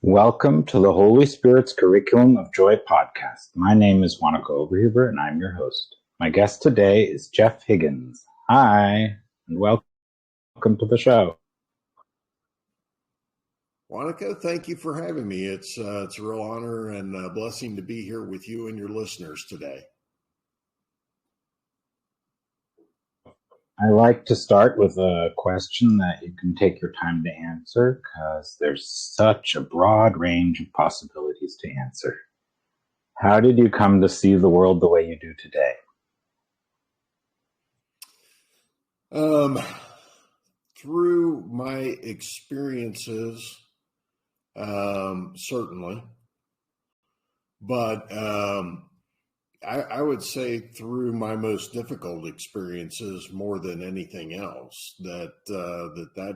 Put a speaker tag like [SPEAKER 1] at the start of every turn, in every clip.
[SPEAKER 1] Welcome to the Holy Spirit's Curriculum of Joy podcast. My name is Wanaka Overhuber, and I'm your host. My guest today is Jeff Higgins. Hi, and welcome to the show.
[SPEAKER 2] Wanaka, thank you for having me. It's a real honor and a blessing to be here with you and your listeners today.
[SPEAKER 1] I like to start with a question that you can take your time to answer because there's such a broad range of possibilities to answer. How did you come to see the world the way you do today?
[SPEAKER 2] Through my experiences, certainly, but I would say through my most difficult experiences more than anything else, that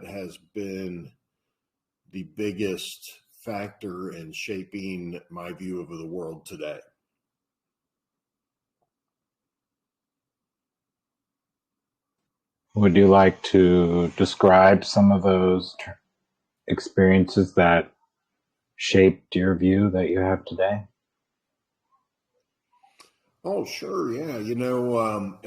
[SPEAKER 2] has been the biggest factor in shaping my view of the world today.
[SPEAKER 1] Would you like to describe some of those experiences that shaped your view that you have today?
[SPEAKER 2] Oh, sure. Yeah. I'm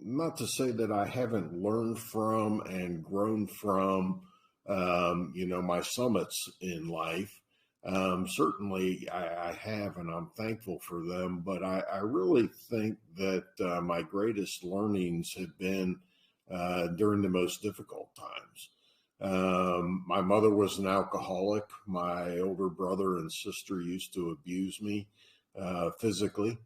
[SPEAKER 2] not to say that I haven't learned from and grown from, my summits in life. Certainly I have, and I'm thankful for them, but I really think that my greatest learnings have been during the most difficult times. My mother was an alcoholic. My older brother and sister used to abuse me physically.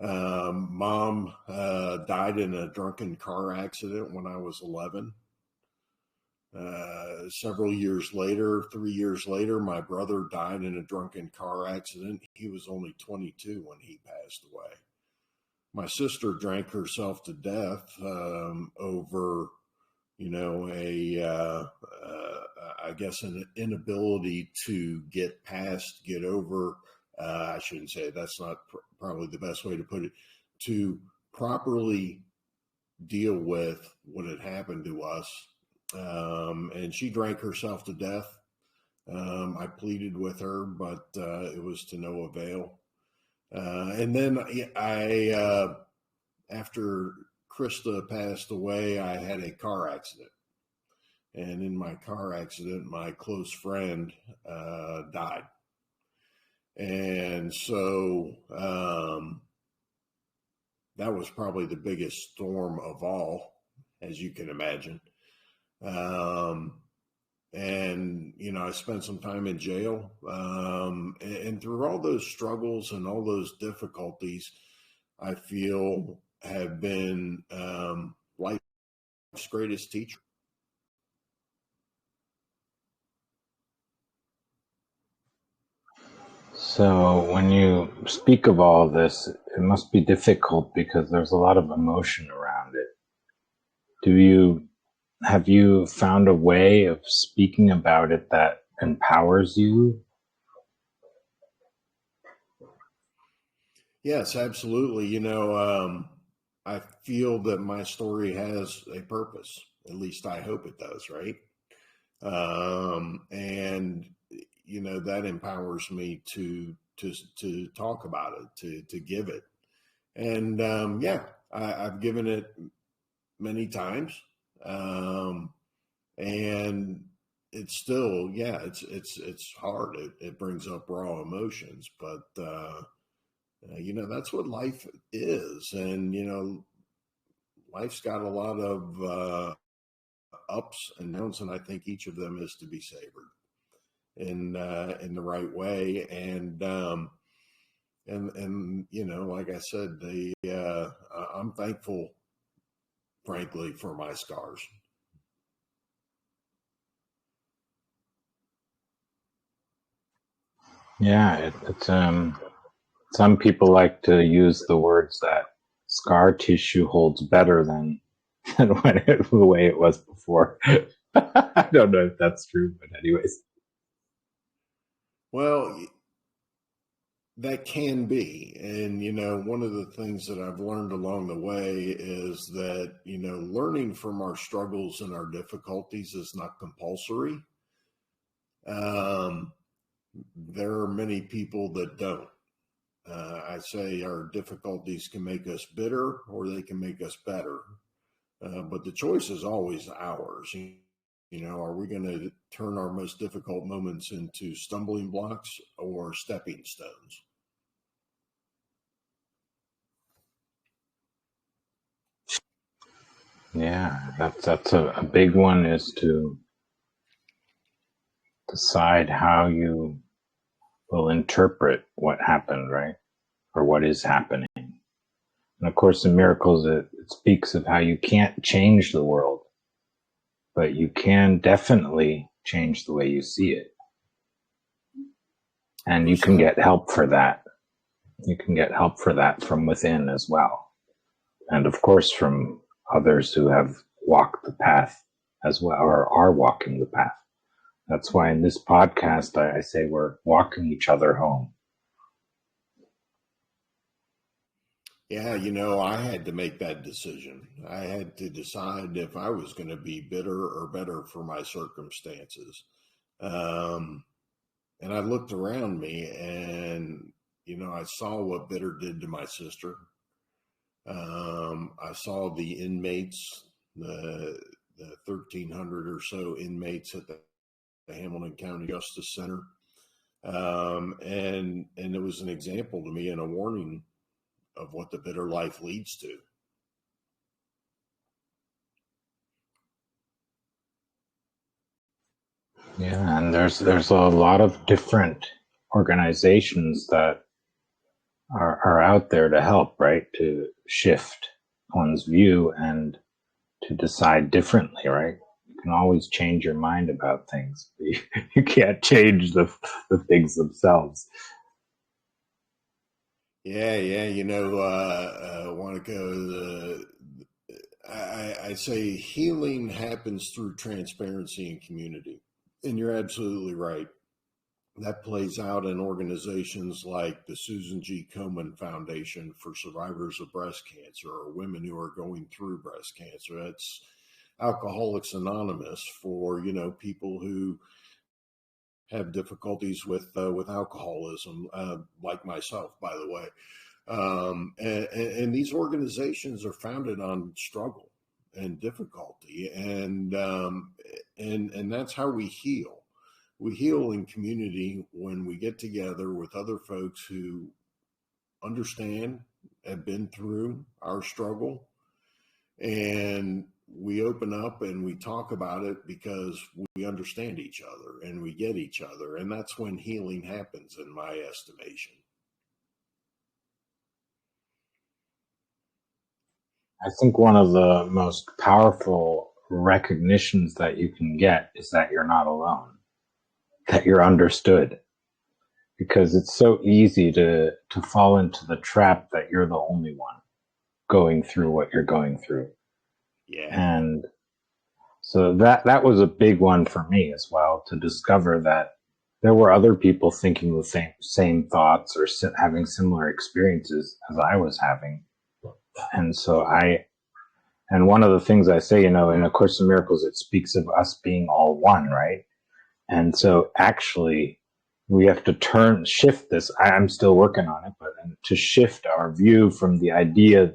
[SPEAKER 2] Mom died in a drunken car accident when I was 11. Several years later, 3 years later, my brother died in a drunken car accident. He was only 22 when he passed away. My sister drank herself to death over, an inability to get over. I shouldn't say it. That's not probably the best way to put it, to properly deal with what had happened to us. And she drank herself to death. I pleaded with her, but it was to no avail. And then after Krista passed away, I had a car accident. And in my car accident, my close friend died. And so that was probably the biggest storm of all, as you can imagine. I spent some time in jail. And through all those struggles and all those difficulties, I feel have been life's greatest teacher.
[SPEAKER 1] So when you speak of all this, it must be difficult because there's a lot of emotion around it. Have you found a way of speaking about it that empowers you?
[SPEAKER 2] Yes, absolutely. I feel that my story has a purpose. At least I hope it does, right? That empowers me to talk about it, to give it. And I've given it many times. And it's still, it's hard. It brings up raw emotions, but that's what life is. And life's got a lot of ups and downs, and I think each of them is to be savored in the right way. And like I said, I'm thankful, frankly, for my scars.
[SPEAKER 1] Yeah, some people like to use the words that scar tissue holds better than the way it was before. I don't know if that's true, but anyways.
[SPEAKER 2] Well, that can be. And, one of the things that I've learned along the way is that, learning from our struggles and our difficulties is not compulsory. there are many people that don't. I say our difficulties can make us bitter or they can make us better. But the choice is always ours. You know, are we going to turn our most difficult moments into stumbling blocks or stepping stones?
[SPEAKER 1] Yeah, that's a big one, is to decide how you will interpret what happened, right? Or what is happening. And of course, in Miracles, it speaks of how you can't change the world, but you can definitely change the way you see it. And you can get help for that. You can get help for that from within as well. And of course, from others who have walked the path as well, or are walking the path. That's why in this podcast, I say we're walking each other home.
[SPEAKER 2] Yeah, you know, I had to make that decision. I had to decide if I was going to be bitter or better for my circumstances. Um, and I looked around me and, you know, I saw what bitter did to my sister. I saw the inmates, the 1,300 or so inmates at the Hamilton County Justice Center. And it was an example to me and a warning of what the bitter life leads to.
[SPEAKER 1] Yeah, and there's a lot of different organizations that are out there to help, right? To shift one's view and to decide differently, right? You can always change your mind about things. You can't change the things themselves.
[SPEAKER 2] Yeah, yeah. You know, Wanako, I say healing happens through transparency and community. And you're absolutely right. That plays out in organizations like the Susan G. Komen Foundation for Survivors of Breast Cancer, or women who are going through breast cancer. That's Alcoholics Anonymous for, you know, people who have difficulties with alcoholism, like myself, by the way. And these organizations are founded on struggle and difficulty, and that's how we heal. We heal in community when we get together with other folks who understand, have been through our struggle, and we open up and we talk about it because we understand each other and we get each other. And that's when healing happens, in my estimation.
[SPEAKER 1] I think one of the most powerful recognitions that you can get is that you're not alone, that you're understood. Because it's so easy to fall into the trap that you're the only one going through what you're going through.
[SPEAKER 2] Yeah.
[SPEAKER 1] And so that was a big one for me as well, to discover that there were other people thinking the same thoughts or having similar experiences as I was having. And so and one of the things I say, you know, in A Course in Miracles, it speaks of us being all one, right? And so actually we have to shift this. I'm still working on it, but to shift our view from the idea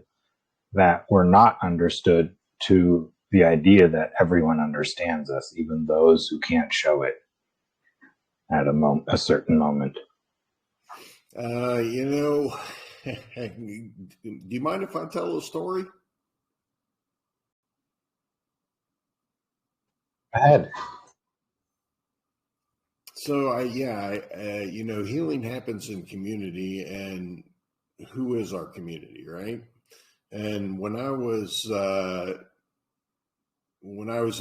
[SPEAKER 1] that we're not understood to the idea that everyone understands us, even those who can't show it at a certain moment.
[SPEAKER 2] You know, do you mind if I tell a story?
[SPEAKER 1] Go ahead.
[SPEAKER 2] So, you know, healing happens in community, and who is our community, right? And when I was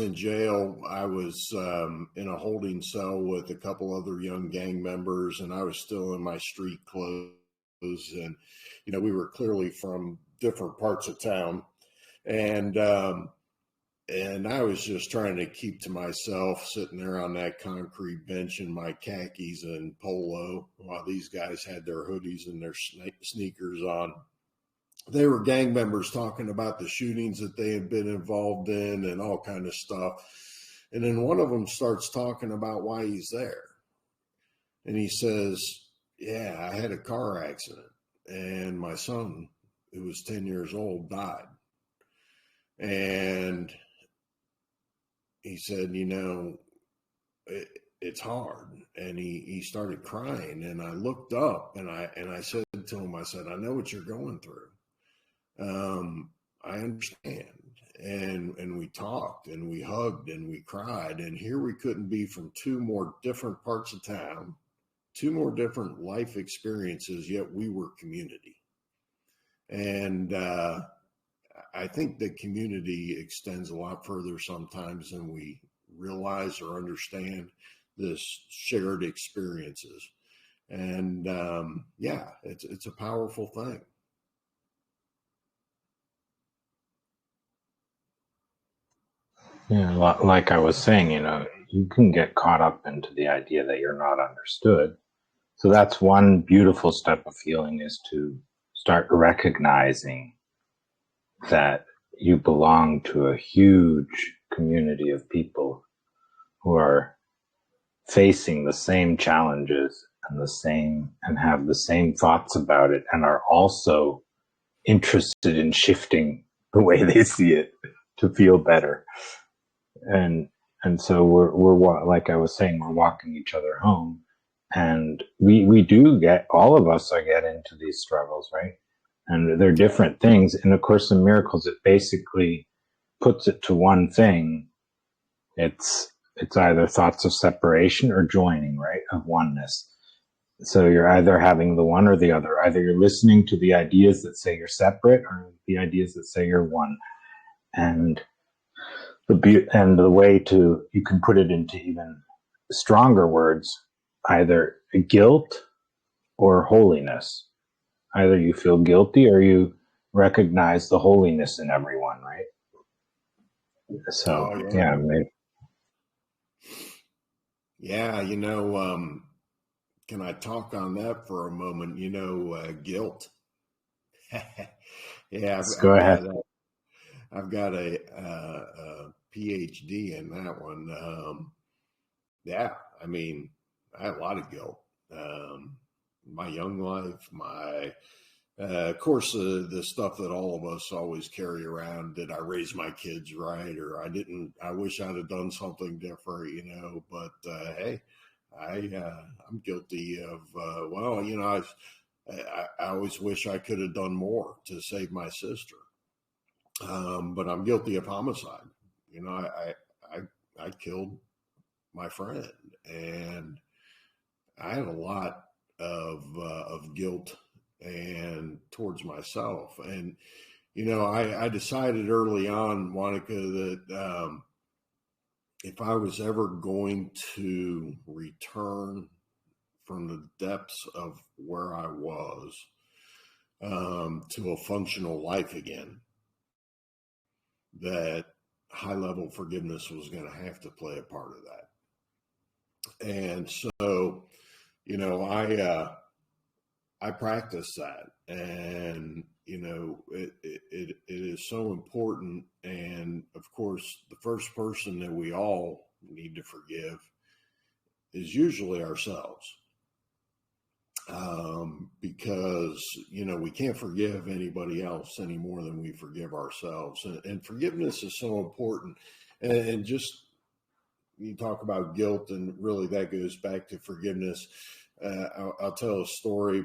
[SPEAKER 2] in jail, I was in a holding cell with a couple other young gang members, and I was still in my street clothes. And, you know, we were clearly from different parts of town. And I was just trying to keep to myself, sitting there on that concrete bench in my khakis and polo, while these guys had their hoodies and their sneakers on. They were gang members talking about the shootings that they had been involved in and all kind of stuff. And then one of them starts talking about why he's there. And he says, yeah, I had a car accident and my son, who was 10 years old, died. And he said, it's hard. And he started crying. And I looked up and I said to him, I said, I know what you're going through. I understand. And we talked and we hugged and we cried. And here we couldn't be from two more different parts of town, two more different life experiences, yet we were community. And I think that community extends a lot further sometimes than we realize or understand, this shared experiences. And yeah, it's a powerful thing.
[SPEAKER 1] Yeah, like I was saying, you can get caught up into the idea that you're not understood. So that's one beautiful step of healing, is to start recognizing that you belong to a huge community of people who are facing the same challenges and have the same thoughts about it, and are also interested in shifting the way they see it to feel better. And so we're like I was saying, we're walking each other home, and we do get, all of us get into these struggles, right? And they're different things. And of course, in Miracles, it basically puts it to one thing. It's either thoughts of separation or joining, right? Of oneness. So you're either having the one or the other. Either you're listening to the ideas that say you're separate, or the ideas that say you're one. And the way you can put it into even stronger words, either guilt or holiness. Either you feel guilty or you recognize the holiness in everyone, right? So,
[SPEAKER 2] Oh, yeah.
[SPEAKER 1] yeah, maybe.
[SPEAKER 2] Yeah, can I talk on that for a moment? Guilt. Yeah,
[SPEAKER 1] Let's go ahead.
[SPEAKER 2] I've got a PhD in that one. Yeah, I mean, I had a lot of guilt. My young life, of course, the stuff that all of us always carry around. Did I raise my kids right, or I didn't? I wish I'd have done something different, But hey, I'm guilty of. I always wish I could have done more to save my sister. But I'm guilty of homicide. I killed my friend, and I had a lot of guilt and towards myself. And I decided early on, Monica, that if I was ever going to return from the depths of where I was to a functional life again, that high level forgiveness was going to have to play a part of that. And so, I practice that, and it is so important. And of course, the first person that we all need to forgive is usually ourselves, because we can't forgive anybody else any more than we forgive ourselves. And forgiveness is so important. And just, you talk about guilt, and really that goes back to forgiveness. I'll tell a story.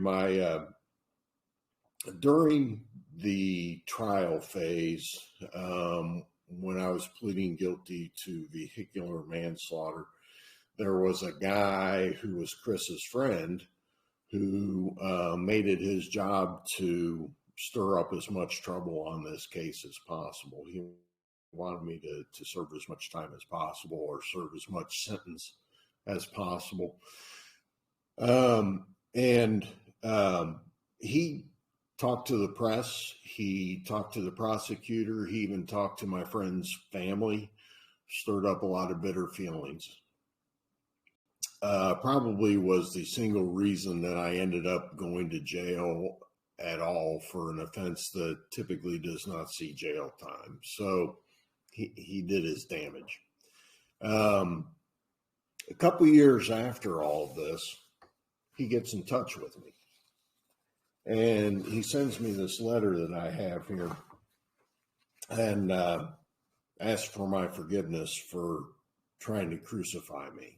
[SPEAKER 2] During the trial phase, when I was pleading guilty to vehicular manslaughter, there was a guy who was Chris's friend who made it his job to stir up as much trouble on this case as possible. He wanted me to serve as much time as possible, or serve as much sentence as possible. And he talked to the press. He talked to the prosecutor. He even talked to my friend's family, stirred up a lot of bitter feelings. Probably was the single reason that I ended up going to jail at all for an offense that typically does not see jail time. So he did his damage. A couple years after all of this, he gets in touch with me. And he sends me this letter that I have here and asks for my forgiveness for trying to crucify me.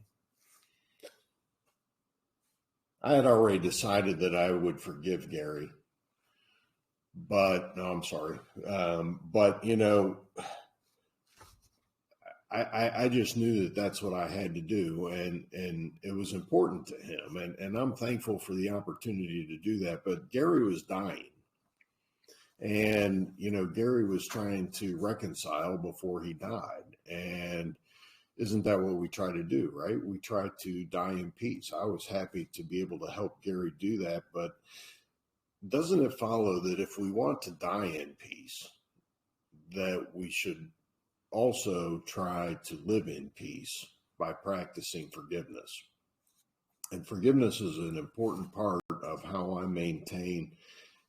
[SPEAKER 2] I had already decided that I would forgive Gary, but no, I'm sorry. But, you know, I just knew that that's what I had to do, and it was important to him, and I'm thankful for the opportunity to do that. But Gary was dying, and you know, Gary was trying to reconcile before he died, and isn't that what we try to do, right? We try to die in peace. I was happy to be able to help Gary do that, but doesn't it follow that if we want to die in peace, that we should also try to live in peace by practicing forgiveness? And forgiveness is an important part of how I maintain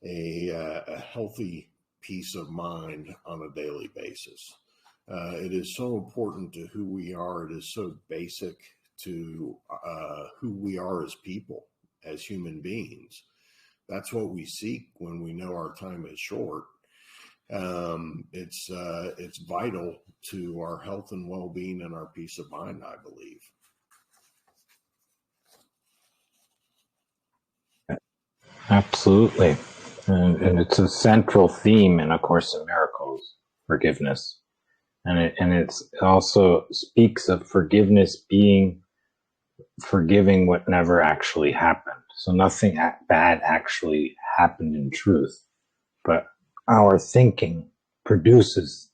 [SPEAKER 2] a healthy peace of mind on a daily basis. It is so important to who we are. It is so basic to who we are as people, as human beings. That's what we seek when we know our time is short. It's vital to our health and well-being and our peace of mind, I believe.
[SPEAKER 1] Absolutely. And it's a central theme in A Course in Miracles, forgiveness. And it also speaks of forgiveness being forgiving what never actually happened. So nothing bad actually happened in truth, but our thinking produces,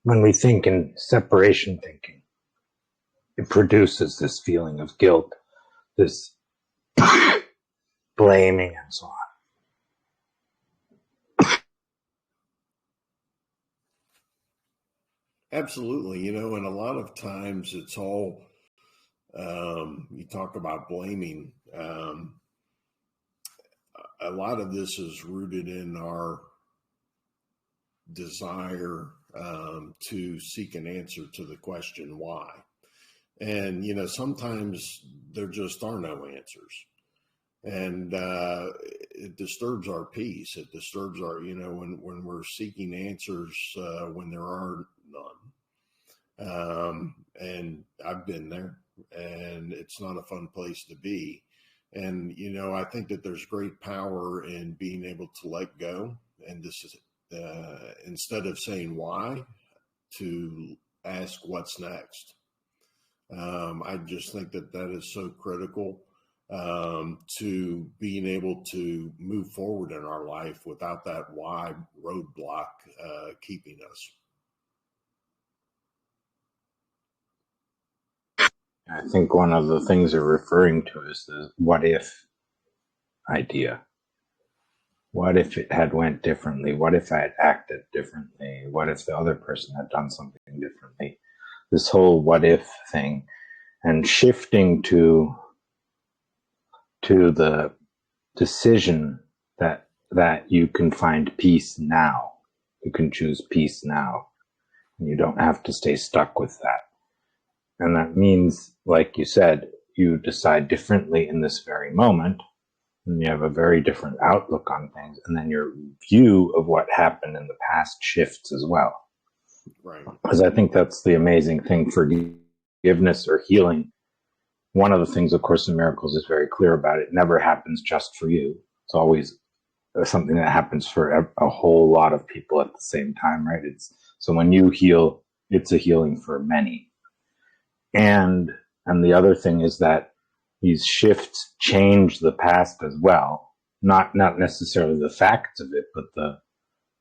[SPEAKER 1] when we think in separation thinking, it produces this feeling of guilt, this blaming, and so on.
[SPEAKER 2] Absolutely. You know, and a lot of times it's all, you talk about blaming. A lot of this is rooted in our desire to seek an answer to the question why. And, you know, sometimes there just are no answers. And it disturbs our peace. It disturbs our, you know, when we're seeking answers when there are none. And I've been there, and it's not a fun place to be. And, you know, I think that there's great power in being able to let go. And this is, instead of saying why, to ask what's next. I just think that that is so critical to being able to move forward in our life without that why roadblock keeping us.
[SPEAKER 1] I think one of the things you're referring to is the what if idea. What if it had went differently? What if I had acted differently? What if the other person had done something differently? This whole what if thing, and shifting to the decision that you can find peace now. You can choose peace now. You don't have to stay stuck with that. And that means, like you said, you decide differently in this very moment, and you have a very different outlook on things, and then your view of what happened in the past shifts as well.
[SPEAKER 2] Right.
[SPEAKER 1] Because I think that's the amazing thing for forgiveness or healing. One of the things, of course, in Miracles is very clear about it. It never happens just for you. It's always something that happens for a whole lot of people at the same time, right? So when you heal, it's a healing for many. And the other thing is that these shifts change the past as well. Not necessarily the facts of it,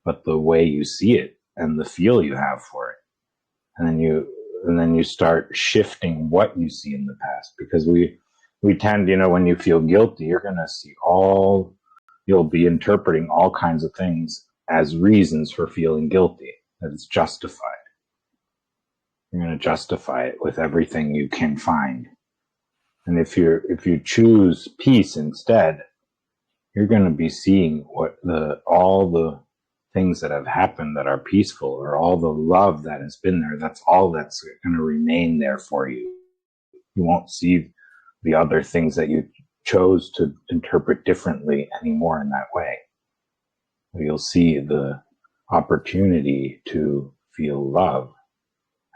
[SPEAKER 1] but the way you see it and the feel you have for it. And then you start shifting what you see in the past, because we tend, you know, when you feel guilty, you're going to see you'll be interpreting all kinds of things as reasons for feeling guilty, that it's justified. You're going to justify it with everything you can find. And if you choose peace instead, you're going to be seeing all the things that have happened that are peaceful, or all the love that has been there. That's all that's going to remain there for you. You won't see the other things that you chose to interpret differently anymore in that way. You'll see the opportunity to feel love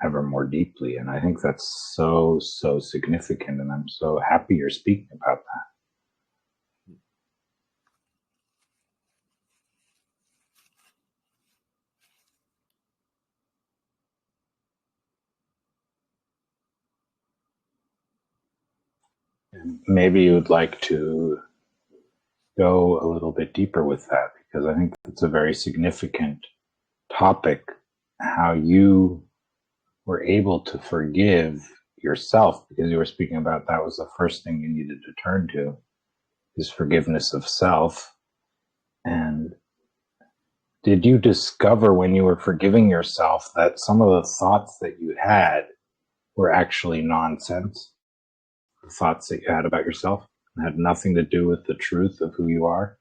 [SPEAKER 1] ever more deeply. And I think that's so significant. And I'm so happy you're speaking about that. And maybe you'd like to go a little bit deeper with that, because I think that's a very significant topic, how you were able to forgive yourself, because you were speaking about that was the first thing you needed to turn to, is forgiveness of self. And did you discover when you were forgiving yourself that some of the thoughts that you had were actually nonsense? The thoughts that you had about yourself had nothing to do with the truth of who you are?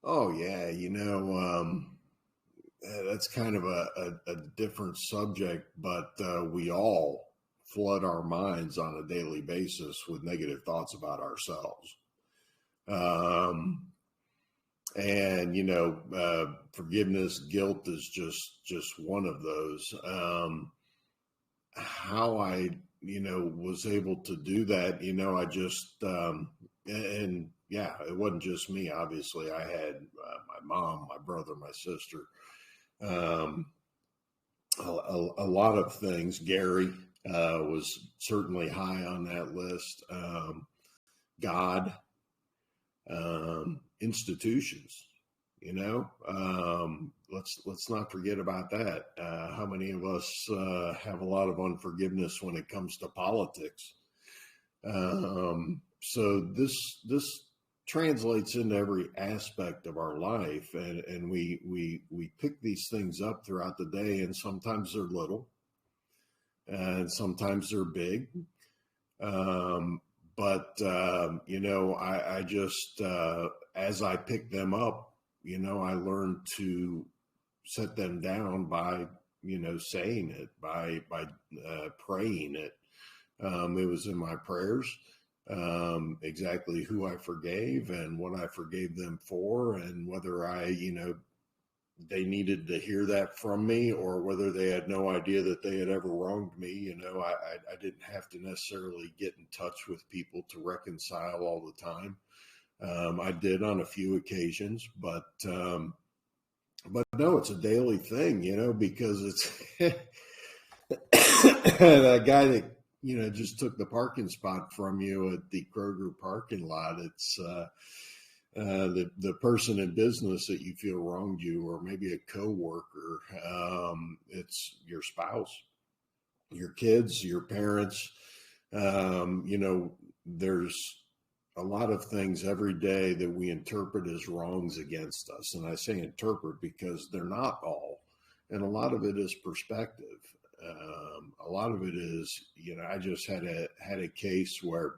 [SPEAKER 2] Oh yeah, that's kind of a different subject, but we all flood our minds on a daily basis with negative thoughts about ourselves. And forgiveness, guilt is just one of those. How I was able to do that, I just and yeah, it wasn't just me. Obviously, I had my mom, my brother, my sister, um, a lot of things. Gary was certainly high on that list. God, institutions. Let's not forget about that. How many of us have a lot of unforgiveness when it comes to politics? So this translates into every aspect of our life, and we pick these things up throughout the day, and sometimes they're little, and sometimes they're big. I just as I pick them up, I learned to set them down by saying it, by praying it. It was in my prayers, exactly who I forgave and what I forgave them for, and whether they needed to hear that from me, or whether they had no idea that they had ever wronged me. I didn't have to necessarily get in touch with people to reconcile all the time. I did on a few occasions, but no, it's a daily thing, because it's that guy that just took the parking spot from you at the Kroger parking lot. It's the person in business that you feel wronged you, or maybe a coworker. It's your spouse, your kids, your parents. There's a lot of things every day that we interpret as wrongs against us. And I say interpret because they're not all. And a lot of it is perspective. A lot of it is, I just had a case where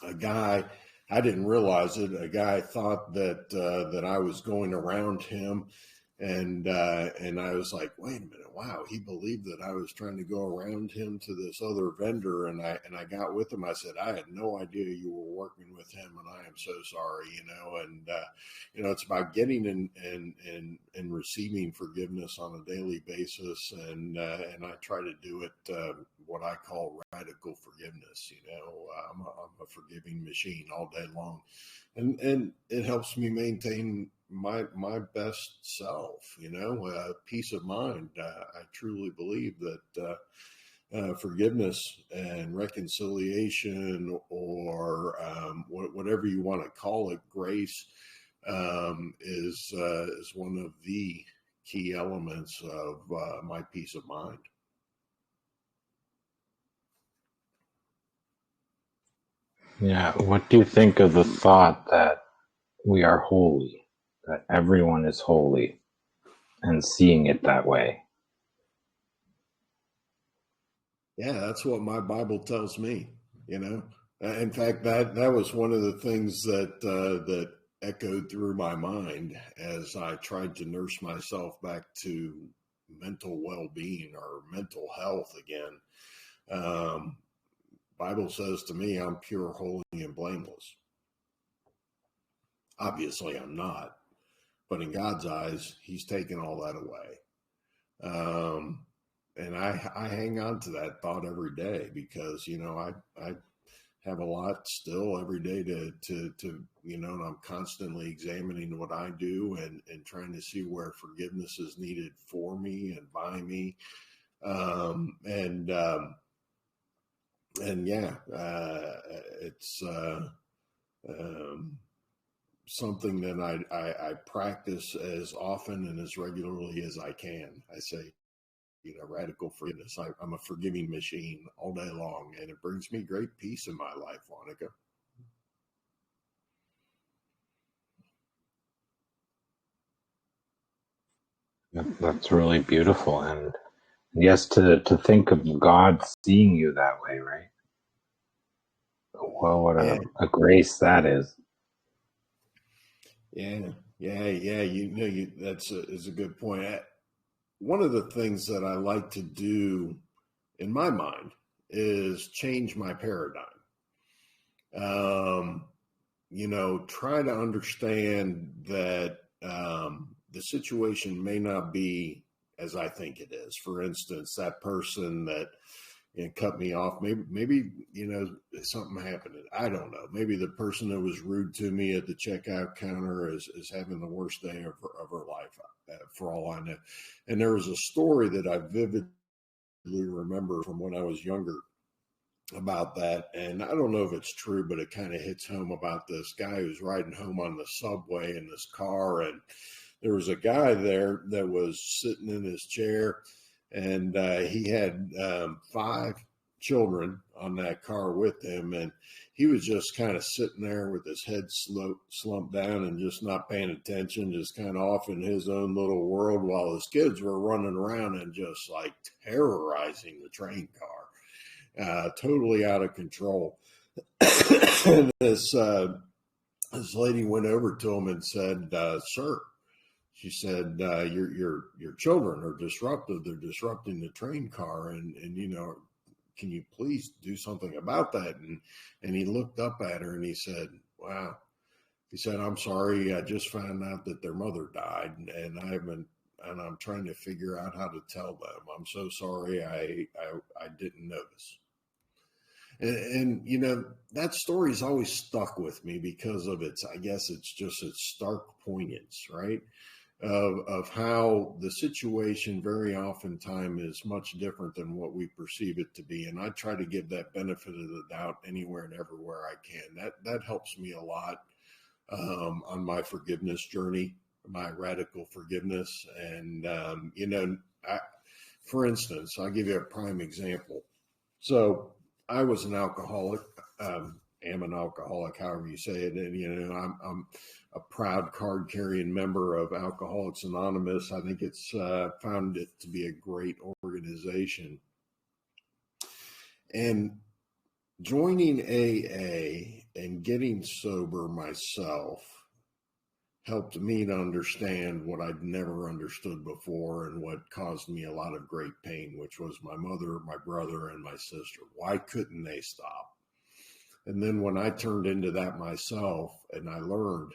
[SPEAKER 2] a guy, I didn't realize it. A guy thought that I was going around him, and I was like, wait a minute, wow, he believed that I was trying to go around him to this other vendor, and I got with him. I said, I had no idea you were working with him, and I am so sorry, and it's about getting and receiving forgiveness on a daily basis, and I try to do it what I call radical forgiveness. I'm a forgiving machine all day long, and it helps me maintain my best self, peace of mind. I truly believe that forgiveness and reconciliation, or whatever you want to call it, grace, is one of the key elements of my peace of mind.
[SPEAKER 1] Yeah. What do you think of the thought that we are holy, that everyone is holy, and seeing it that way?
[SPEAKER 2] Yeah, that's what my Bible tells me. In fact, that was one of the things that echoed through my mind as I tried to nurse myself back to mental well-being or mental health again. Bible says to me, I'm pure, holy, and blameless. Obviously, I'm not, but in God's eyes, He's taken all that away. And I hang on to that thought every day because, I have a lot still every day to and I'm constantly examining what I do and trying to see where forgiveness is needed for me and by me. It's something that I practice as often and as regularly as I can. I say, radical forgiveness. I'm a forgiving machine all day long, and it brings me great peace in my life, Monica.
[SPEAKER 1] That's really beautiful. And yes, to think of God seeing you that way, right? Well, what
[SPEAKER 2] Yeah,
[SPEAKER 1] a grace that is.
[SPEAKER 2] yeah. That's is a good point. One of the things that I like to do in my mind is change my paradigm. Try to understand that the situation may not be as I think it is. For instance, that person that cut me off, maybe something happened. I don't know. Maybe the person that was rude to me at the checkout counter is having the worst day of her life, for all I know. And there was a story that I vividly remember from when I was younger about that. And I don't know if it's true, but it kind of hits home about this guy who's riding home on the subway in this car. And there was a guy there that was sitting in his chair, and he had 5 children on that car with him. And he was just kind of sitting there with his head slumped down and just not paying attention, just kind of off in his own little world while his kids were running around and just like terrorizing the train car. Totally out of control. And this lady went over to him and said, "Sir," she said, "your children are disruptive. They're disrupting the train car, and can you please do something about that?" And he looked up at her and he said, "Wow." He said, "I'm sorry. I just found out that their mother died, and I'm trying to figure out how to tell them. I'm so sorry. I didn't notice." And that story's always stuck with me because of its stark poignance, right? Of how the situation very oftentimes is much different than what we perceive it to be. And I try to give that benefit of the doubt anywhere and everywhere I can. That helps me a lot on my forgiveness journey, my radical forgiveness. And, for instance, I'll give you a prime example. So I was an alcoholic, am an alcoholic, however you say it. And, I'm a proud card carrying member of Alcoholics Anonymous. I think it's found it to be a great organization. And joining AA and getting sober myself helped me to understand what I'd never understood before and what caused me a lot of great pain, which was my mother, my brother, and my sister. Why couldn't they stop? And then when I turned into that myself and I learned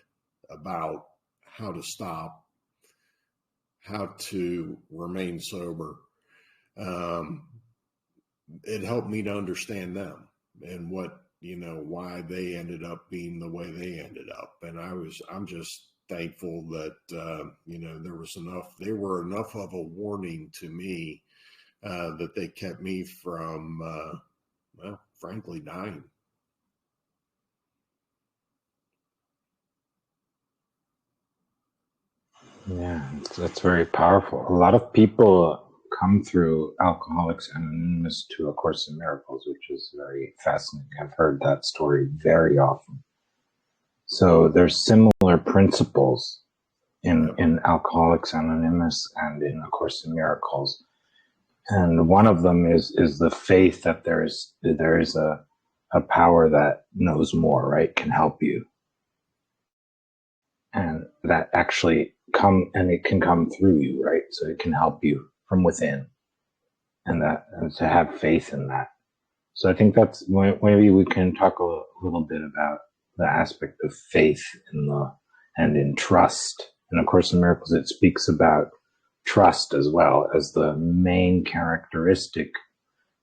[SPEAKER 2] about how to stop, how to remain sober, it helped me to understand them and why they ended up being the way they ended up. And I'm just thankful that, they were enough of a warning to me that they kept me from, frankly, dying.
[SPEAKER 1] Yeah, that's very powerful. A lot of people come through Alcoholics Anonymous to A Course in Miracles, which is very fascinating. I've heard that story very often. So there's similar principles in Alcoholics Anonymous and in A Course in Miracles. And one of them is the faith that there is a power that knows more, right? Can help you. And that actually it can come through you, right? So it can help you from within, and to have faith in that. So I think that's maybe we can talk a little bit about the aspect of faith and in trust. And of course, in Miracles, it speaks about trust as well as the main characteristic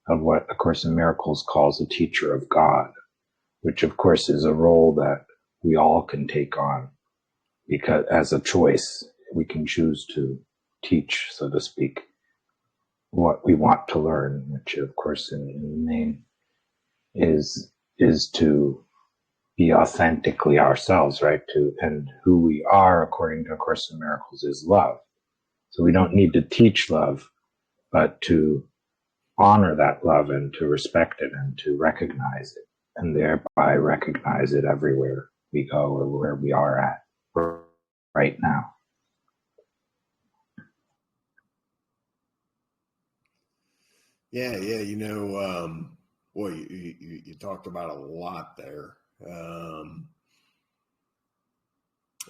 [SPEAKER 1] of what A Course in Miracles calls a teacher of God, which of course is a role that we all can take on because as a choice, we can choose to teach, so to speak, what we want to learn, which of course in the main is to be authentically ourselves, right? And who we are according to A Course in Miracles is love. So we don't need to teach love, but to honor that love and to respect it and to recognize it and thereby recognize it everywhere we go or where we are at right now.
[SPEAKER 2] Yeah, boy, you talked about a lot there. Um,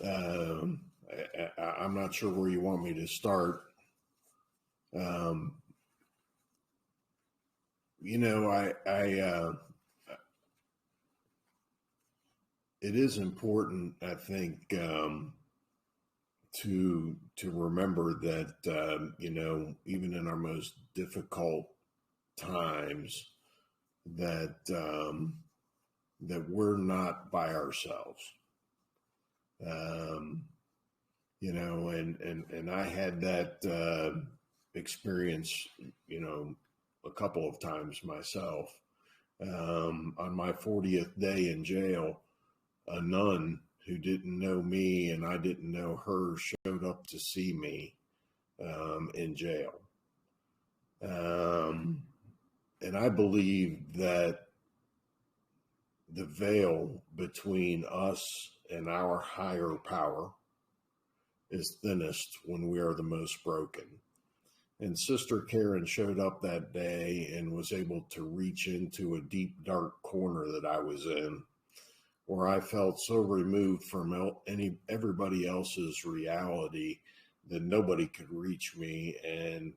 [SPEAKER 2] I'm not sure where you want me to start. Um, it is important, I think, to remember that even in our most difficult times, that we're not by ourselves. Um, and I had that experience, a couple of times myself. On my 40th day in jail, a nun who didn't know me and I didn't know her showed up to see me in jail. And I believe that the veil between us and our higher power is thinnest when we are the most broken. And Sister Karen showed up that day and was able to reach into a deep, dark corner that I was in, where I felt so removed from everybody else's reality that nobody could reach me. And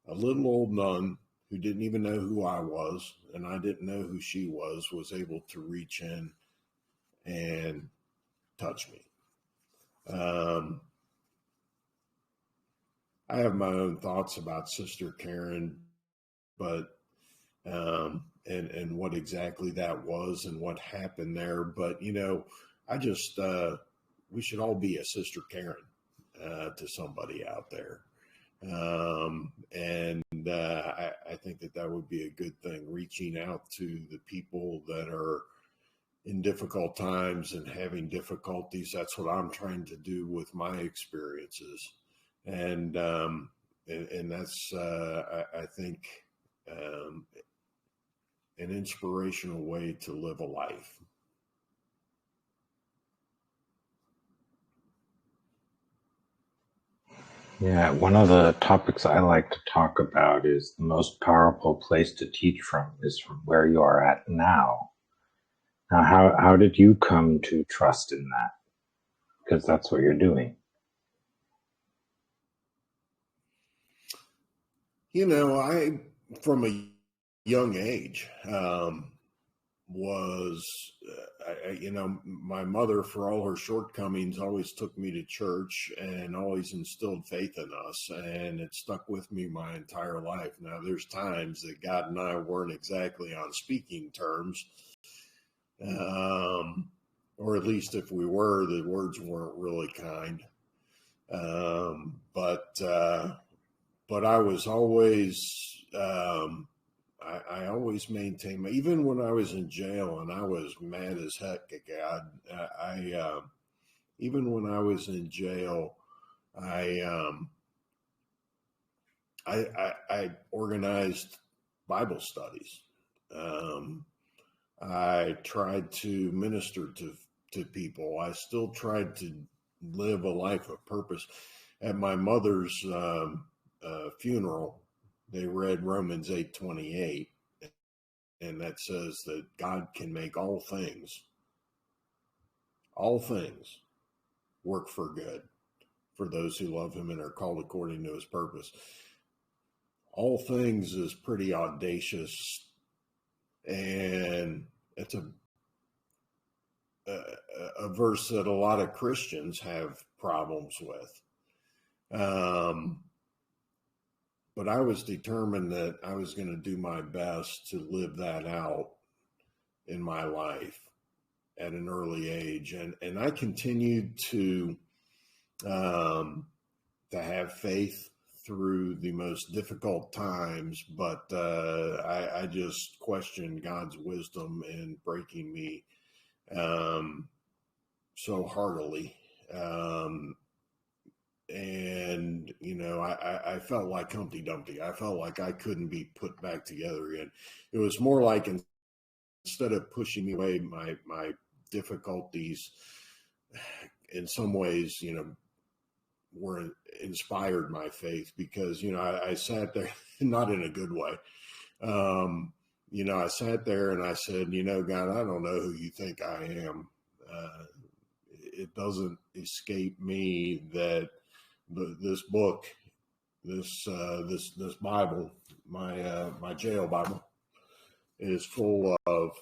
[SPEAKER 2] a little old nun who didn't even know who I was, and I didn't know who she was able to reach in and touch me. I have my own thoughts about Sister Karen, but and what exactly that was and what happened there. But I just we should all be a Sister Karen to somebody out there. I think that would be a good thing, reaching out to the people that are in difficult times and having difficulties. That's what I'm trying to do with my experiences. And that's, I think, um, an inspirational way to live a life.
[SPEAKER 1] Yeah, one of the topics I like to talk about is the most powerful place to teach from is from where you are at now. Now, how did you come to trust in that? Because that's what you're doing.
[SPEAKER 2] I, from a young age, was, my mother, for all her shortcomings, always took me to church and always instilled faith in us. And it stuck with me my entire life. Now, there's times that God and I weren't exactly on speaking terms. Or at least if we were, the words weren't really kind. But I was always, I always maintained, even when I was in jail and I was mad as heck at God, even when I was in jail, I, I organized Bible studies. I tried to minister to people. I still tried to live a life of purpose. At my mother's funeral, they read Romans 8:28, and that says that God can make all things work for good for those who love him and are called according to his purpose. All things is pretty audacious And it's a verse that a lot of Christians have problems with. But I was determined that I was going to do my best to live that out in my life at an early age. And I continued to have faith through the most difficult times, but I just questioned God's wisdom in breaking me so heartily. And, you know, I felt like Humpty Dumpty. I felt like I couldn't be put back together again. It was more like instead of pushing me away, my difficulties in some ways, you know, were inspired my faith, because, you know, I sat there, not in a good way. You know, I sat there and I said, you know, God, I don't know who you think I am. It doesn't escape me that this book, this Bible, my jail Bible, is full of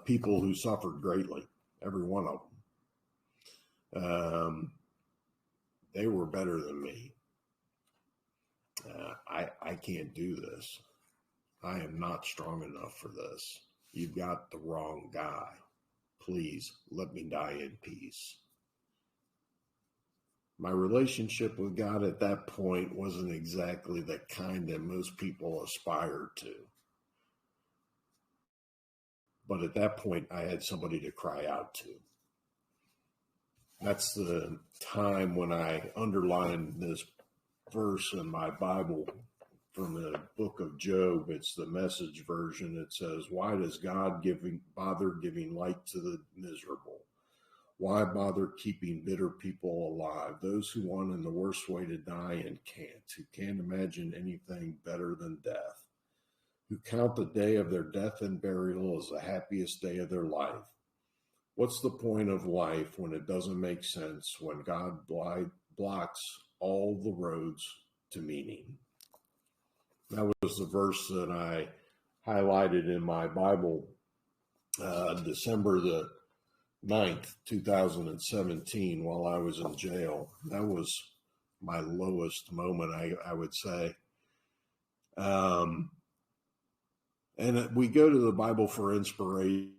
[SPEAKER 2] people who suffered greatly. Every one of them. They were better than me. I can't do this. I am not strong enough for this. You've got the wrong guy. Please let me die in peace. My relationship with God at that point wasn't exactly the kind that most people aspire to. But at that point, I had somebody to cry out to. That's the time when I underlined this verse in my Bible from the book of Job. It's the Message version. It says, why does God bother giving light to the miserable? Why bother keeping bitter people alive? Those who want in the worst way to die and who can't imagine anything better than death, who count the day of their death and burial as the happiest day of their life. What's the point of life when it doesn't make sense, when God blocks all the roads to meaning? That was the verse that I highlighted in my Bible, December the 9th, 2017, while I was in jail. That was my lowest moment, I would say. And we go to the Bible for inspiration,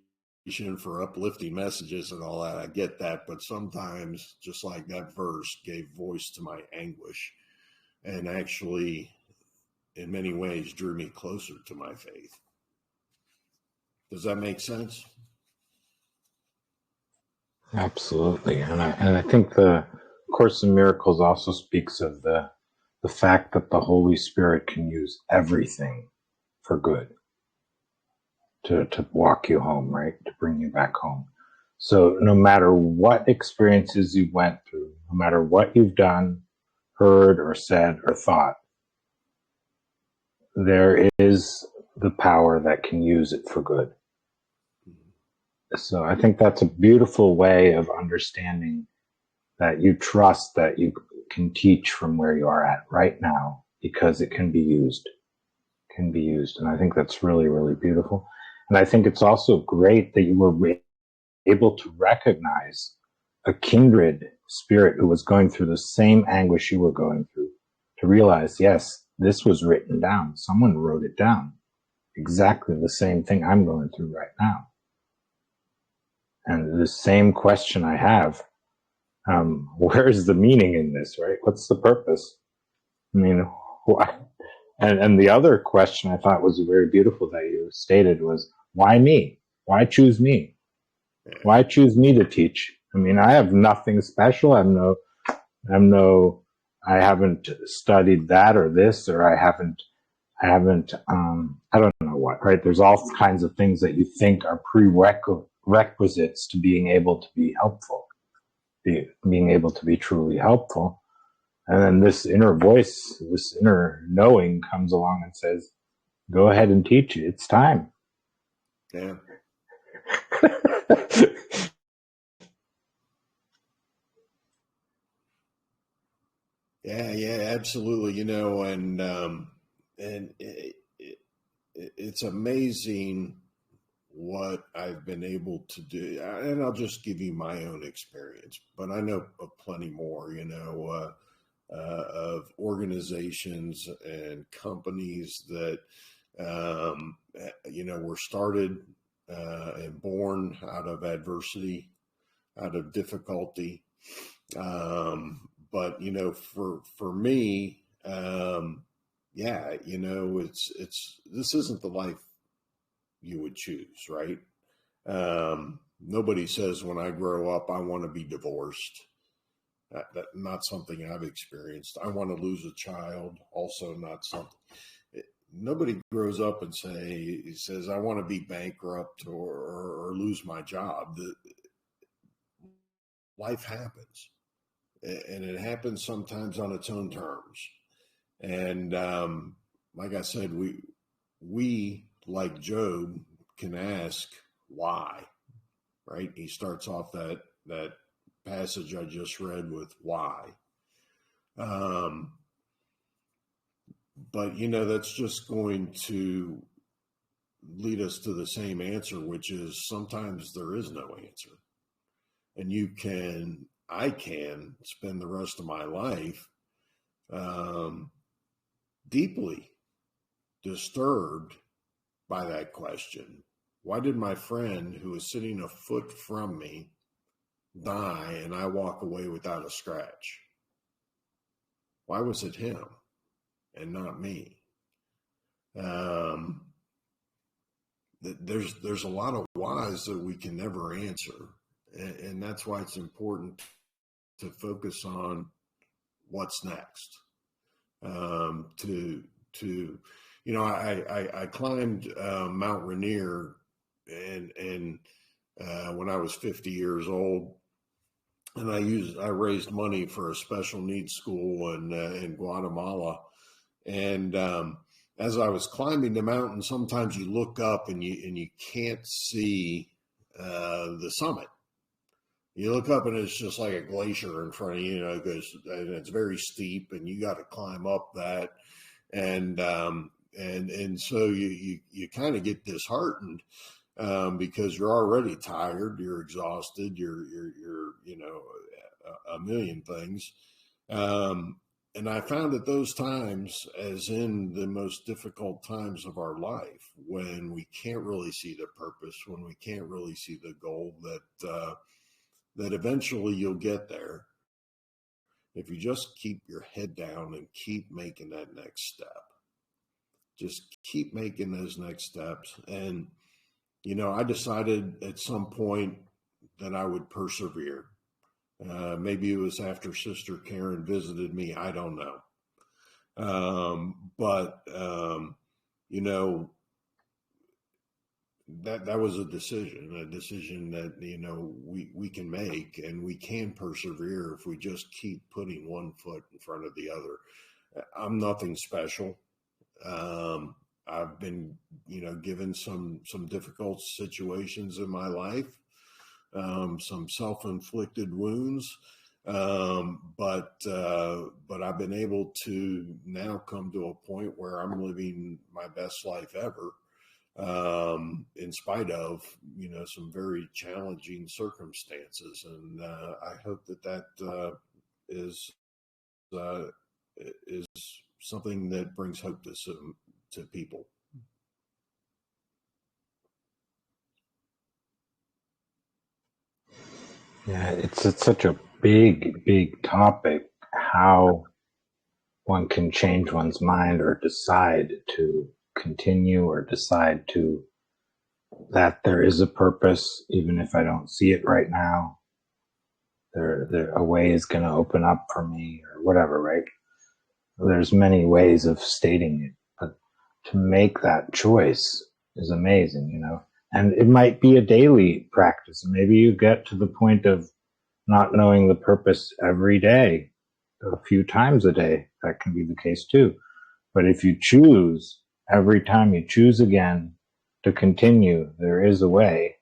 [SPEAKER 2] for uplifting messages and all that. I get that. But sometimes, just like that verse gave voice to my anguish, and actually, in many ways, drew me closer to my faith. Does that make sense?
[SPEAKER 1] Absolutely. And I think the Course in Miracles also speaks of the fact that the Holy Spirit can use everything for good to walk you home, right? To bring you back home. So no matter what experiences you went through, no matter what you've done, heard or said or thought, there is the power that can use it for good. So I think that's a beautiful way of understanding that you trust that you can teach from where you are at right now, because it can be used. And I think that's really, really beautiful. And I think it's also great that you were able to recognize a kindred spirit who was going through the same anguish you were going through, to realize, yes, this was written down. Someone wrote it down. Exactly the same thing I'm going through right now. And the same question I have, where's the meaning in this, right? What's the purpose? I mean, why? And the other question I thought was very beautiful that you stated was, why me? Why choose me? Why choose me to teach? I mean, I have nothing special. I haven't studied that or this, or I don't know what, right? There's all kinds of things that you think are prerequisites to being able to be helpful, being able to be truly helpful. And then this inner voice, this inner knowing comes along and says, go ahead and teach it. It's time.
[SPEAKER 2] Yeah. Yeah, absolutely. You know, and it's amazing what I've been able to do. And I'll just give you my own experience, but I know of plenty more, of organizations and companies that, were started and born out of adversity, out of difficulty. But for me, it's this isn't the life you would choose, right? Nobody says when I grow up I want to be divorced. That not something I've experienced. I want to lose a child. Also, not something. Nobody grows up and says I want to be bankrupt or lose my job. Life happens, and it happens sometimes on its own terms. And like I said, we like Job can ask why, right? He starts off that passage I just read with why. But that's just going to lead us to the same answer, which is sometimes there is no answer. And I can spend the rest of my life deeply disturbed by that question. Why did my friend who was sitting a foot from me die and I walk away without a scratch? Why was it him and not me? There's a lot of whys that we can never answer. And that's why it's important to focus on what's next. I climbed Mount Rainier and when I was 50 years old, and I raised money for a special needs school in Guatemala. And as I was climbing the mountain, sometimes you look up and you can't see the summit. You look up and it's just like a glacier in front of you, and it's very steep, and you got to climb up that, and so you kind of get disheartened because you're already tired, you're exhausted, you're a million things. And I found at those times, as in the most difficult times of our life, when we can't really see the purpose, when we can't really see the goal, that eventually you'll get there if you just keep your head down and keep making that next step. Just keep making those next steps. And, I decided at some point that I would persevere. Maybe it was after Sister Karen visited me. I don't know. But that was a decision that, we can make, and we can persevere if we just keep putting one foot in front of the other. I'm nothing special. I've been, given some difficult situations in my life, some self-inflicted wounds. But I've been able to now come to a point where I'm living my best life ever, in spite of, some very challenging circumstances. And I hope that is something that brings hope to people.
[SPEAKER 1] Yeah, it's such a big topic, how one can change one's mind or decide to continue or decide that there is a purpose, even if I don't see it right now. A way is going to open up for me or whatever, right? There's many ways of stating it, but to make that choice is amazing, and it might be a daily practice. Maybe you get to the point of not knowing the purpose every day, a few times a day. That can be the case too. But if you choose, every time you choose again to continue, there is a way.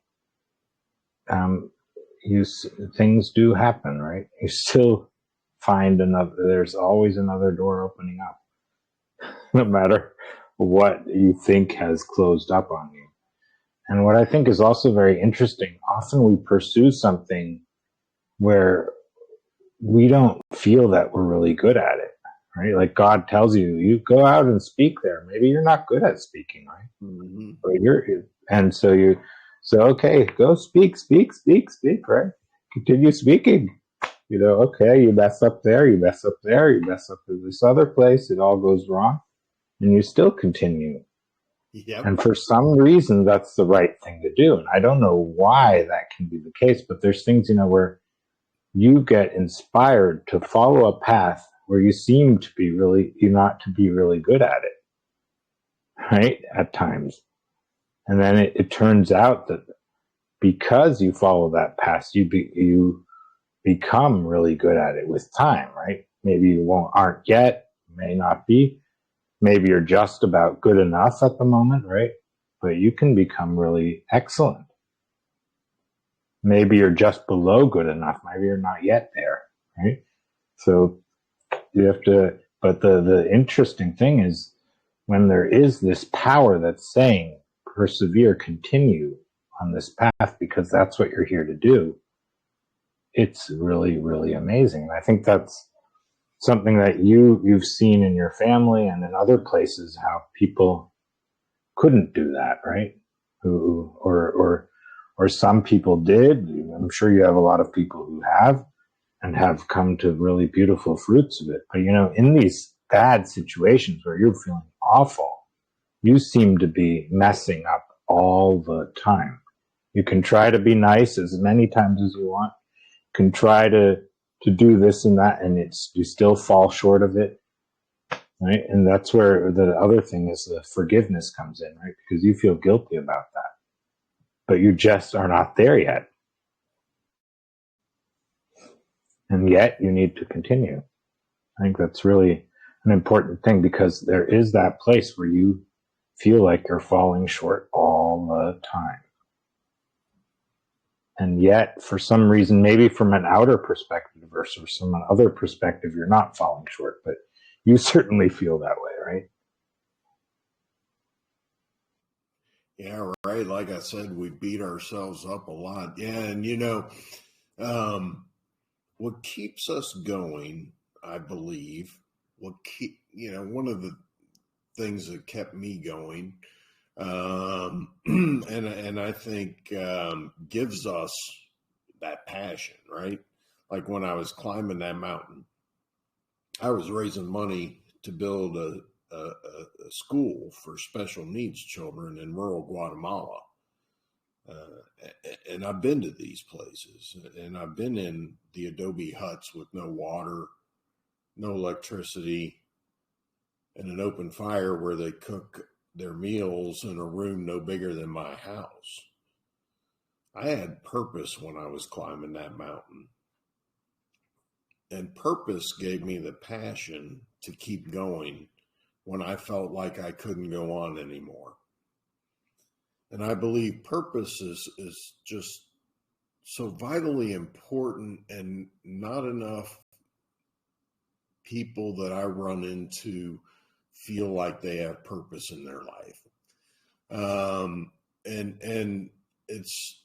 [SPEAKER 1] Things do happen, right? You still find there's always another door opening up, no matter what you think has closed up on you. And what I think is also very interesting, often we pursue something where we don't feel that we're really good at it, right? Like God tells you, you go out and speak there. Maybe you're not good at speaking, right?
[SPEAKER 2] Mm-hmm.
[SPEAKER 1] But so okay, go speak, right? Continue speaking. Okay, you mess up there, you mess up there, you mess up in this other place, it all goes wrong, and you still continue.
[SPEAKER 2] Yep.
[SPEAKER 1] And for some reason, that's the right thing to do. And I don't know why that can be the case, but there's things, where you get inspired to follow a path where you seem to be not to be really good at it, right? At times. And then it turns out that because you follow that path, you become really good at it with time, right? Maybe you aren't yet, may not be. Maybe you're just about good enough at the moment, right? But you can become really excellent. Maybe you're just below good enough. Maybe you're not yet there, right? So you have to, but the interesting thing is when there is this power that's saying, persevere, continue on this path because that's what you're here to do. It's really, really amazing. And I think that's something that you've seen in your family and in other places, how people couldn't do that, right? Or some people did. I'm sure you have a lot of people who have and have come to really beautiful fruits of it. But in these bad situations where you're feeling awful, you seem to be messing up all the time. You can try to be nice as many times as you want. You can try to do this and that, and you still fall short of it, right? And that's where the other thing is the forgiveness comes in, right? Because you feel guilty about that, but you just are not there yet. And yet you need to continue. I think that's really an important thing because there is that place where you feel like you're falling short all the time. And yet, for some reason, maybe from an outer perspective versus from an other perspective, you're not falling short, but you certainly feel that way, right?
[SPEAKER 2] Yeah, right. Like I said, we beat ourselves up a lot. Yeah, and what keeps us going, I believe, one of the things that kept me going, and I think gives us that passion, right? Like when I was climbing that mountain, I was raising money to build a school for special needs children in rural Guatemala. And I've been to these places, and I've been in the adobe huts with no water, no electricity, and an open fire where they cook their meals in a room no bigger than my house. I had purpose when I was climbing that mountain. And purpose gave me the passion to keep going when I felt like I couldn't go on anymore. And I believe purpose is just so vitally important, and not enough people that I run into feel like they have purpose in their life. And it's,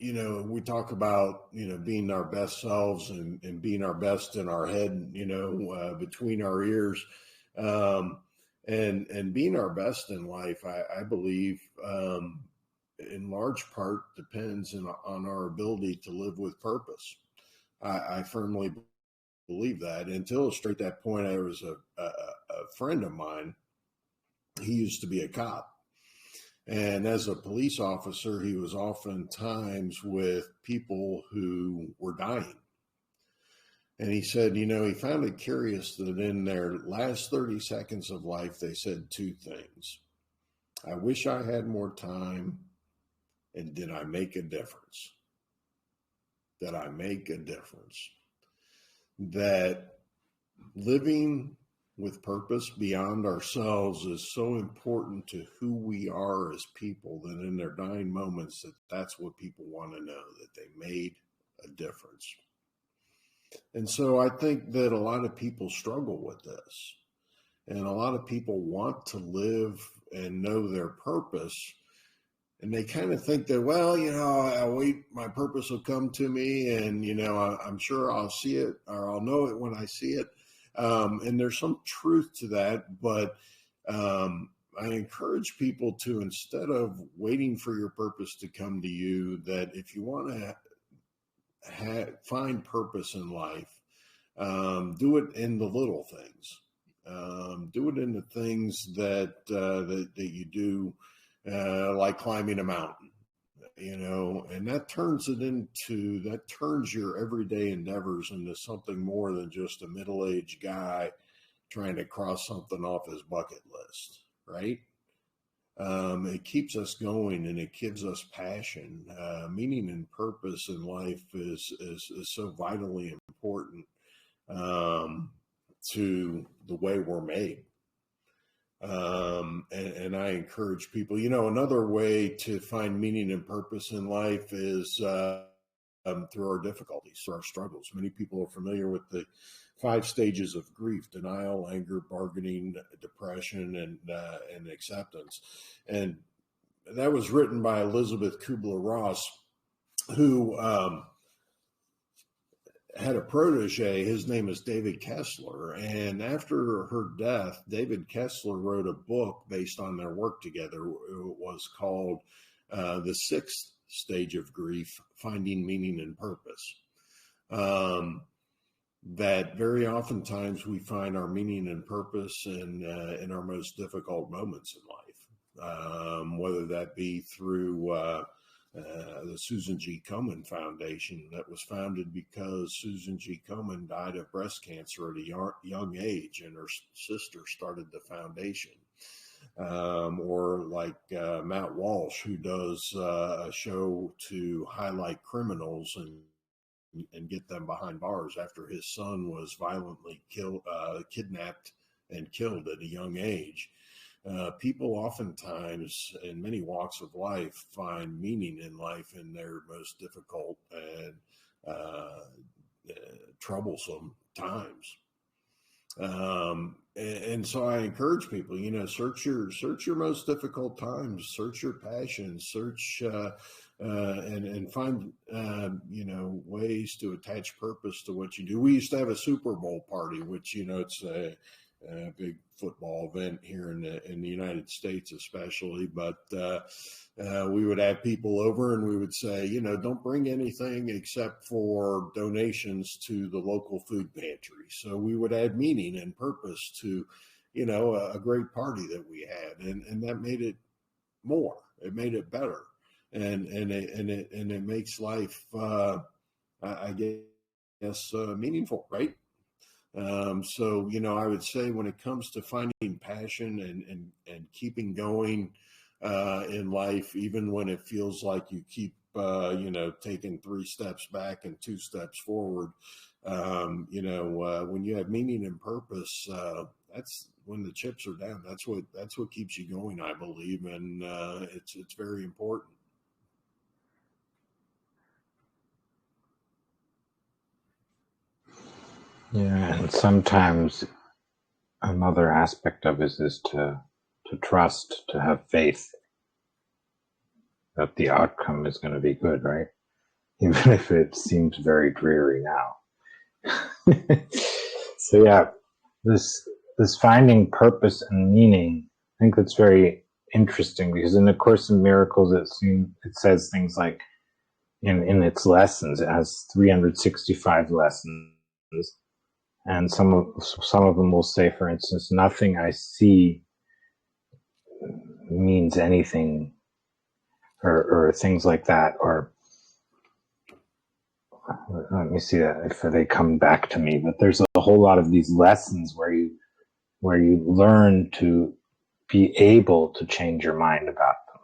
[SPEAKER 2] we talk about, being our best selves and being our best in our head, between our ears, and being our best in life, I believe, in large part depends on our ability to live with purpose. I firmly believe that. And to illustrate that point, there was a friend of mine. He used to be a cop. And as a police officer, he was oftentimes with people who were dying. And he said, he found it curious that in their last 30 seconds of life, they said two things. I wish I had more time. And did I make a difference? Did I make a difference? That living with purpose beyond ourselves is so important to who we are as people that in their dying moments, that's what people want to know, that they made a difference. And so I think that a lot of people struggle with this. And a lot of people want to live and know their purpose. And they kind of think that, well, I'll wait, my purpose will come to me, and, I'm sure I'll see it, or I'll know it when I see it. And there's some truth to that, but I encourage people to, instead of waiting for your purpose to come to you, that if you want to find purpose in life, do it in the little things. Do it in the things that you do, like climbing a mountain, and that turns your everyday endeavors into something more than just a middle-aged guy trying to cross something off his bucket list, right? It keeps us going, and it gives us passion. Meaning and purpose in life is so vitally important to the way we're made. And I encourage people, another way to find meaning and purpose in life is through our difficulties, through our struggles. Many people are familiar with the 5 stages of grief: denial, anger, bargaining, depression, and acceptance. And that was written by Elizabeth Kubler-Ross, who had a protege. His name is David Kessler. And after her death, David Kessler wrote a book based on their work together. It was called The 6th Stage of Grief: Finding Meaning and Purpose. That very oftentimes we find our meaning and purpose in our most difficult moments in life, whether that be through the Susan G. Komen Foundation, that was founded because Susan G. Komen died of breast cancer at a young age, and her sister started the foundation. Or like Matt Walsh, who does a show to highlight criminals and get them behind bars after his son was violently kidnapped and killed at a young age. People oftentimes in many walks of life find meaning in life in their most difficult and troublesome times. And so I encourage people, search your most difficult times, search your passions, search and find ways to attach purpose to what you do. We used to have a Super Bowl party, which it's a big football event here in the United States, especially. But we would have people over, and we would say, don't bring anything except for donations to the local food pantry. So we would add meaning and purpose to, a great party that we had, and that made it more. It made it better, and it makes life, I guess, meaningful, right? So, I would say when it comes to finding passion and keeping going in life, even when it feels like you keep, taking 3 steps back and 2 steps forward, when you have meaning and purpose, that's when the chips are down. That's what keeps you going, I believe. And it's very important.
[SPEAKER 1] Yeah, and sometimes another aspect of it is to trust, to have faith that the outcome is going to be good, right? Even if it seems very dreary now. So yeah, this finding purpose and meaning, I think that's very interesting, because in the Course in Miracles, it says things like, in its lessons, it has 365 lessons. And some of them will say, for instance, nothing I see means anything, or things like that. Or let me see that if they come back to me. But there's a whole lot of these lessons where you learn to be able to change your mind about them.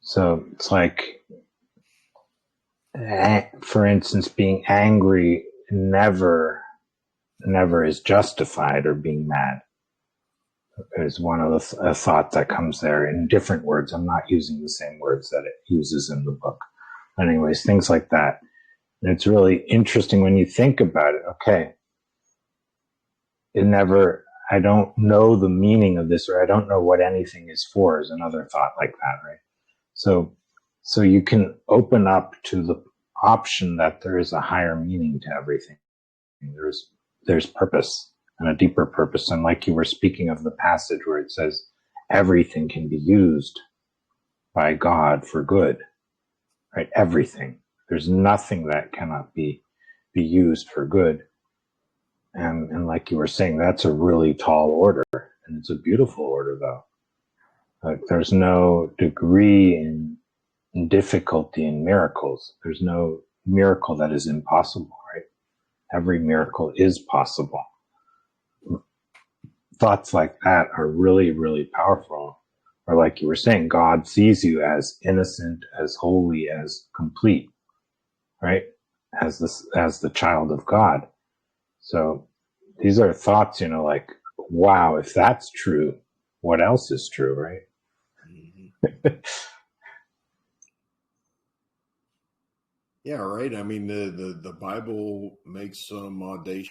[SPEAKER 1] So it's like, for instance, being angry never is justified, or being mad is one of the thoughts that comes there in different words. I'm not using the same words that it uses in the book. But anyways, things like that. And it's really interesting when you think about it. Okay, it never I don't know the meaning of this, or I don't know what anything is for, is another thought like that, right? So you can open up to the option that there is a higher meaning to everything. There's purpose, and a deeper purpose. And like you were speaking of the passage where it says everything can be used by God for good, right? Everything. There's nothing that cannot be used for good. And like you were saying, that's a really tall order, and it's a beautiful order, though. Like, there's no degree in difficulty in miracles. There's no miracle that is impossible, right? Every miracle is possible. Thoughts like that are really, really powerful. Or like you were saying, God sees you as innocent, as holy, as complete, right? As the child of God. So these are thoughts, like, wow, if that's true, what else is true, right? Mm-hmm.
[SPEAKER 2] Yeah, right. I mean, the Bible makes some audacious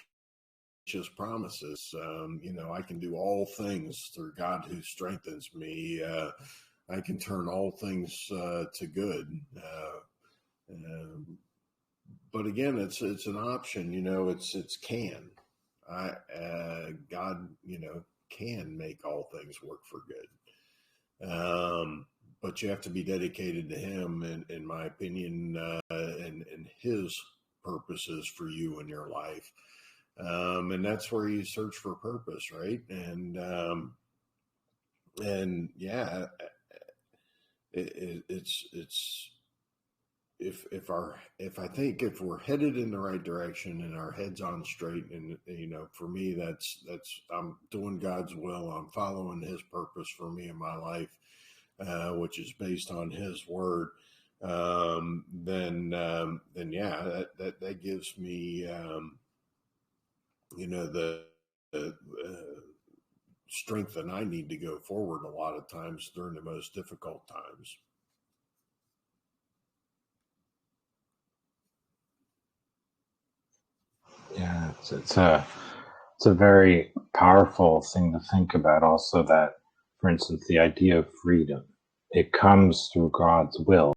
[SPEAKER 2] promises. I can do all things through God who strengthens me. I can turn all things to good. But again, it's an option. It's can. God, can make all things work for good. But you have to be dedicated to Him, in my opinion, and His purposes for you in your life. And that's where you search for purpose, right? And yeah, it's if I think if we're headed in the right direction and our heads on straight, and for me, that's I'm doing God's will. I'm following His purpose for me in my life, which is based on His word. Then yeah, that gives me the strength that I need to go forward a lot of times during the most difficult times.
[SPEAKER 1] Yeah, it's a very powerful thing to think about. Also, that, for instance, the idea of freedom, it comes through God's will,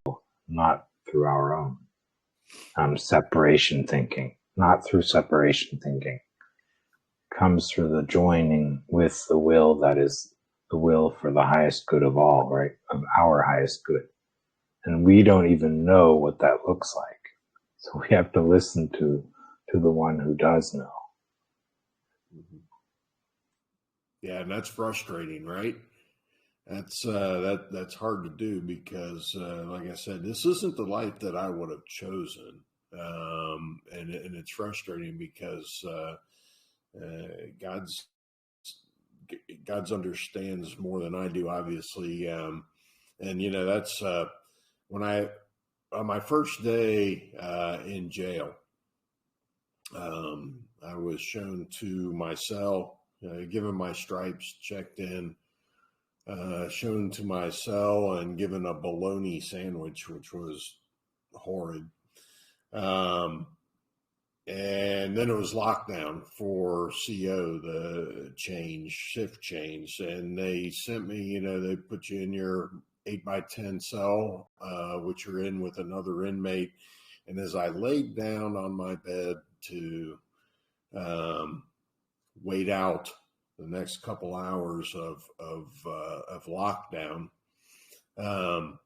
[SPEAKER 1] not through our own separation thinking, not through separation thinking. It comes through the joining with the will that is the will for the highest good of all, right? Of our highest good. And we don't even know what that looks like. So we have to listen to the one who does know.
[SPEAKER 2] Yeah, and that's frustrating, right? That's that's hard to do because, like I said, this isn't the life that I would have chosen, and it's frustrating because God's understands more than I do, obviously, and that's when I on my first day in jail. I was shown to my cell, given my stripes, checked in, shown to my cell, and given a bologna sandwich, which was horrid. Um, and then it was lockdown for CO, the shift change. And they sent me, they put you in your 8x10 cell, which you're in with another inmate. And as I laid down on my bed to wait out the next couple hours of lockdown,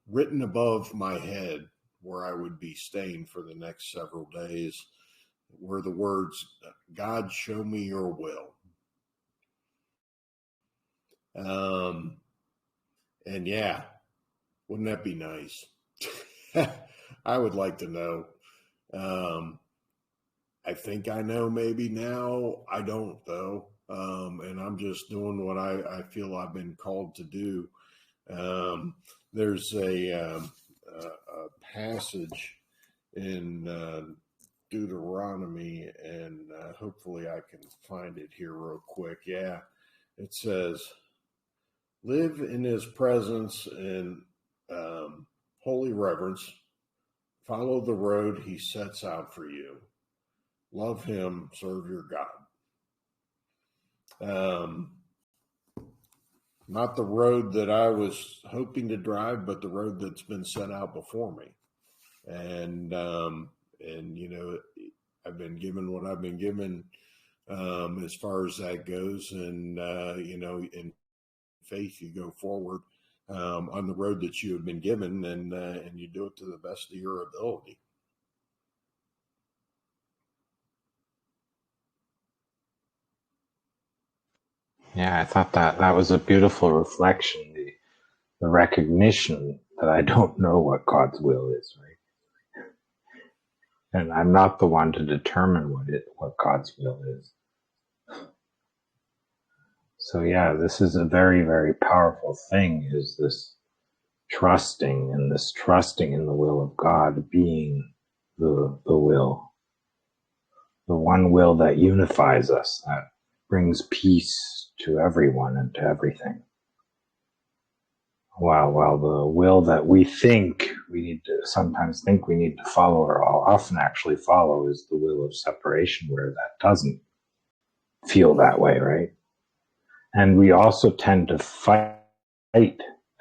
[SPEAKER 2] written above my head where I would be staying for the next several days were the words, "God, show me your will." And yeah, wouldn't that be nice? I would like to know. I think I know maybe now. I don't, though. And I'm just doing what I feel I've been called to do. There's a passage in Deuteronomy, and hopefully I can find it here real quick. Yeah, it says, "Live in His presence in holy reverence. Follow the road He sets out for you. Love Him, serve your God." Um, not the road that I was hoping to drive, but the road that's been set out before me. And you know, I've been given what I've been given as far as that goes, and you know, in faith, you go forward on the road that you have been given, and you do it to the best of your ability.
[SPEAKER 1] Yeah, I thought that was a beautiful reflection, the recognition that I don't know what God's will is, right? And I'm not the one to determine what God's will is. So yeah, this is a very, very powerful thing, is this trusting, and this trusting in the will of God being the will, the one will that unifies us, that brings peace to everyone and to everything. While the will that we sometimes think we need to follow, or often actually follow, is the will of separation, where that doesn't feel that way, right? And we also tend to fight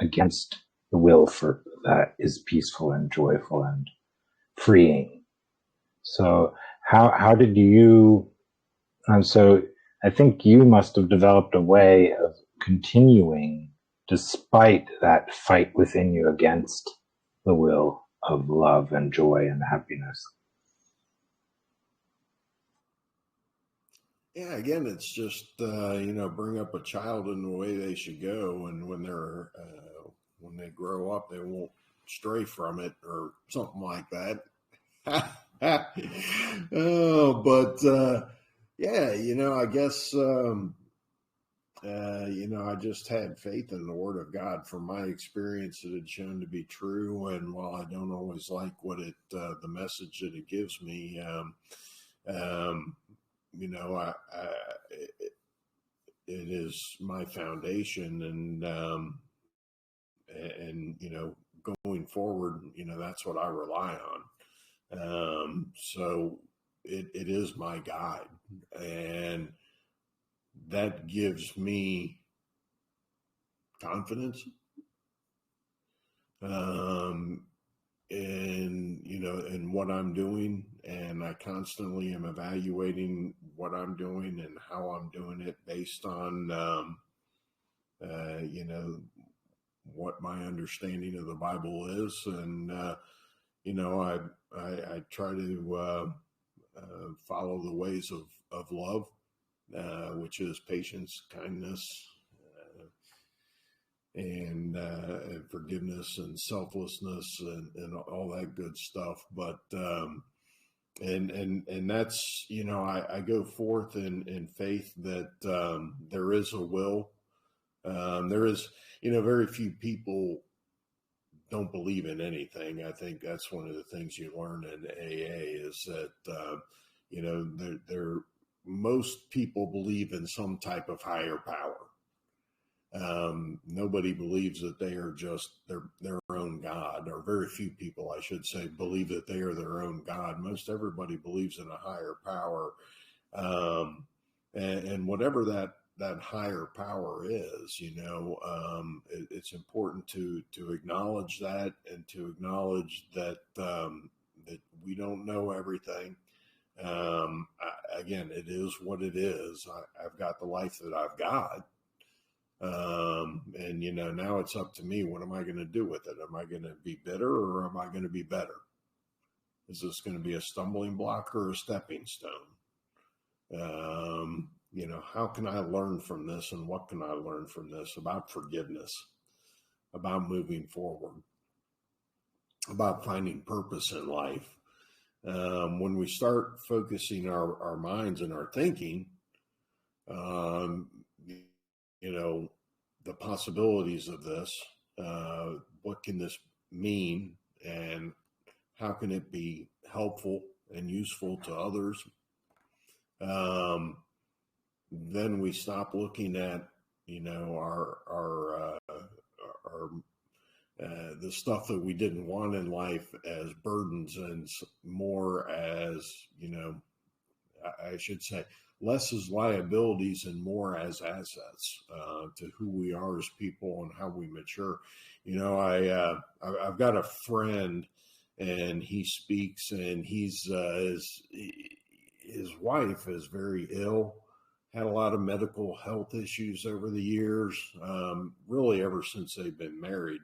[SPEAKER 1] against the will for that is peaceful and joyful and freeing. So how did you? And so I think you must have developed a way of continuing despite that fight within you against the will of love and joy and happiness.
[SPEAKER 2] Yeah, again, it's just you know, bring up a child in the way they should go, and when they grow up, they won't stray from it or something like that. Oh, but yeah, you know, I guess you know, I just had faith in the Word of God from my experience that had shown to be true. And while I don't always like the message that it gives me, um, you know, it, it is my foundation, and you know, going forward, you know, that's what I rely on. So it is my guide, and that gives me confidence um, in, you know, in what I'm doing, and I constantly am evaluating what I'm doing and how I'm doing it based on you know, what my understanding of the Bible is, and you know, I try to follow the ways of love, which is patience, kindness, and forgiveness and selflessness and all that good stuff. But and that's, you know, I go forth in faith that there is a will. There is, you know, very few people don't believe in anything. I think that's one of the things you learn in AA is that you know, most people believe in some type of higher power. Nobody believes that they are just their own God, or very few people, I should say, believe that they are their own God. Most everybody believes in a higher power, um, and whatever that higher power is, you know, it's important to acknowledge that, and to acknowledge that that we don't know everything. Again, it is what it is. I've got the life that I've got, and you know, now it's up to me. What am I going to do with it? Am I going to be bitter, or am I going to be better? Is this going to be a stumbling block or a stepping stone? You know, how can I learn from this, and what can I learn from this about forgiveness, about moving forward, about finding purpose in life? When we start focusing our minds and our thinking, um, you know, the possibilities of this, what can this mean, and how can it be helpful and useful to others? Um, then we stop looking at, you know, our the stuff that we didn't want in life as burdens, and more as, you know, I should say, less as liabilities and more as assets to who we are as people and how we mature. I've got a friend, and he speaks, and his wife is very ill, had a lot of medical health issues over the years, really ever since they've been married.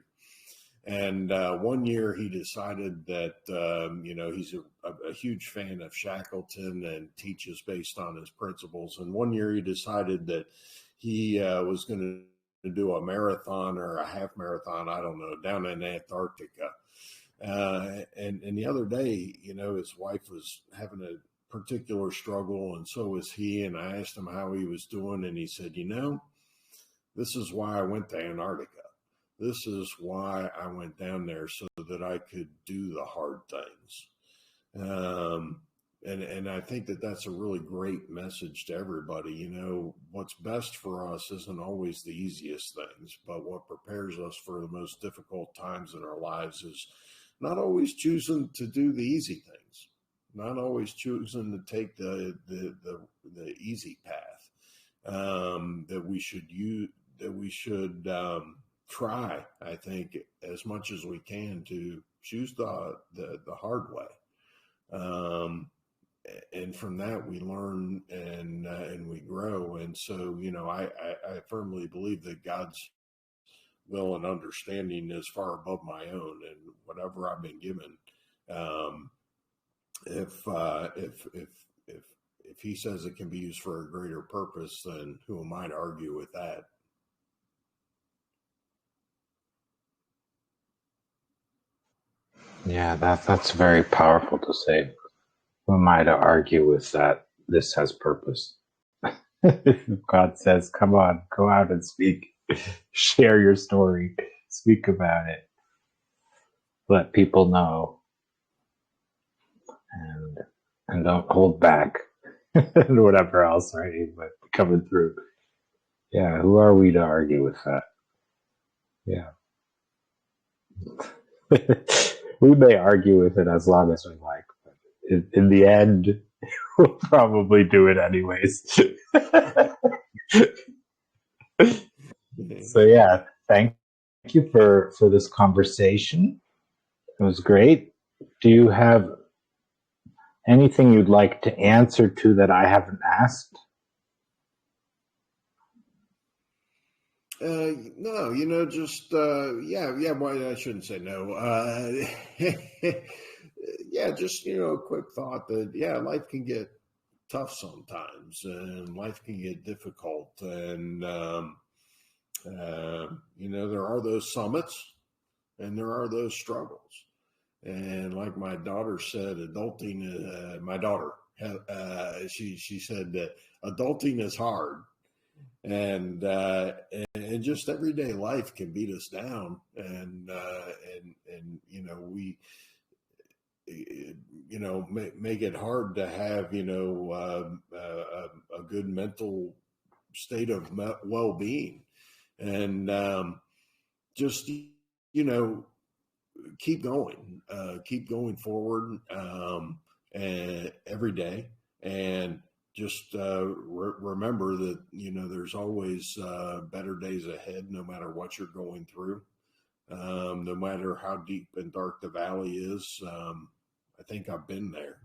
[SPEAKER 2] And one year he decided that, he's a huge fan of Shackleton and teaches based on his principles. And one year he decided that he was going to do a marathon or a half marathon, I don't know, down in Antarctica. And the other day, his wife was having a particular struggle, and so was he. And I asked him how he was doing, and he said, this is why I went to Antarctica. This is why I went down there, so that I could do the hard things. And I think that that's a really great message to everybody. What's best for us isn't always the easiest things, but what prepares us for the most difficult times in our lives is not always choosing to do the easy things, not always choosing to take the easy path. That we should try, I think, as much as we can to choose the hard way. And from that we learn and we grow. And so, I firmly believe that God's will and understanding is far above my own, and whatever I've been given. If he says it can be used for a greater purpose, then who am I to argue with that?
[SPEAKER 1] Yeah, that's very powerful to say. Who am I to argue with that? This has purpose. God says, come on, go out and speak. Share your story. Speak about it. Let people know. And don't hold back. And whatever else, right? But coming through. Yeah, who are we to argue with that? Yeah. We may argue with it as long as we like, but in the end, we'll probably do it anyways. So yeah, thank you for this conversation. It was great. Do you have anything you'd like to answer to that I haven't asked?
[SPEAKER 2] No, just Why I shouldn't say no. Yeah, just a quick thought that life can get tough sometimes, and life can get difficult, and there are those summits, and there are those struggles, and like my daughter said, adulting. My daughter, she said that adulting is hard. And just everyday life can beat us down, and we make it hard to have a good mental state of well-being, and just keep going forward, and every day, and just remember that there's always better days ahead, no matter what you're going through, no matter how deep and dark the valley is. I think I've been there,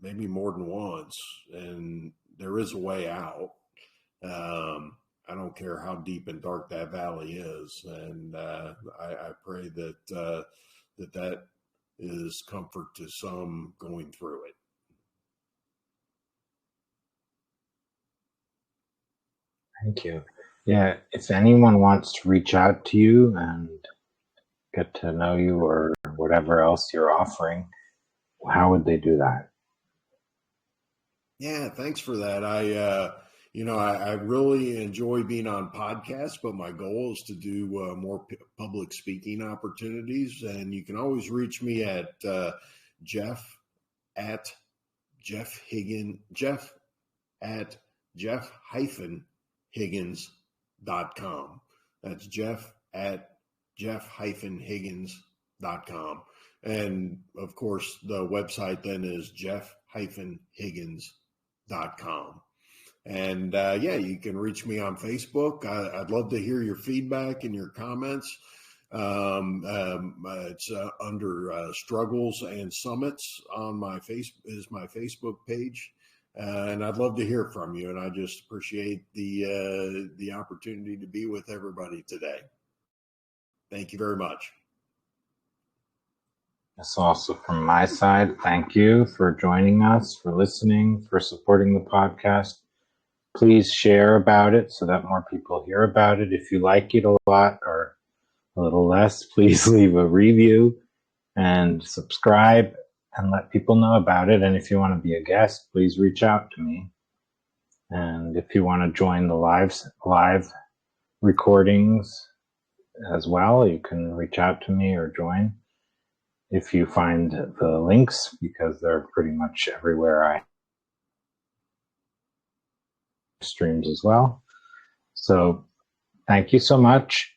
[SPEAKER 2] maybe more than once, and there is a way out. I don't care how deep and dark that valley is, and I pray that that is comfort to some going through it.
[SPEAKER 1] Thank you. Yeah, if anyone wants to reach out to you and get to know you or whatever else you're offering, how would they do that?
[SPEAKER 2] Yeah, thanks for that. I really enjoy being on podcasts, but my goal is to do more public speaking opportunities. And you can always reach me at Jeff at Jeff Higgins, Jeff at Jeff-Higgins.com. That's Jeff at Jeff-Higgins.com. And of course, the website then is Jeff-Higgins.com. And yeah, you can reach me on Facebook. I'd love to hear your feedback and your comments. It's under Struggles and Summits on my Facebook page. And I'd love to hear from you. And I just appreciate the opportunity to be with everybody today. Thank you very much.
[SPEAKER 1] That's also from my side. Thank you for joining us, for listening, for supporting the podcast. Please share about it so that more people hear about it. If you like it a lot or a little less, please leave a review and subscribe and let people know about it. And if you want to be a guest, please reach out to me. And if you want to join the live recordings as well, you can reach out to me or join if you find the links, because they're pretty much everywhere I streams as well. So thank you so much.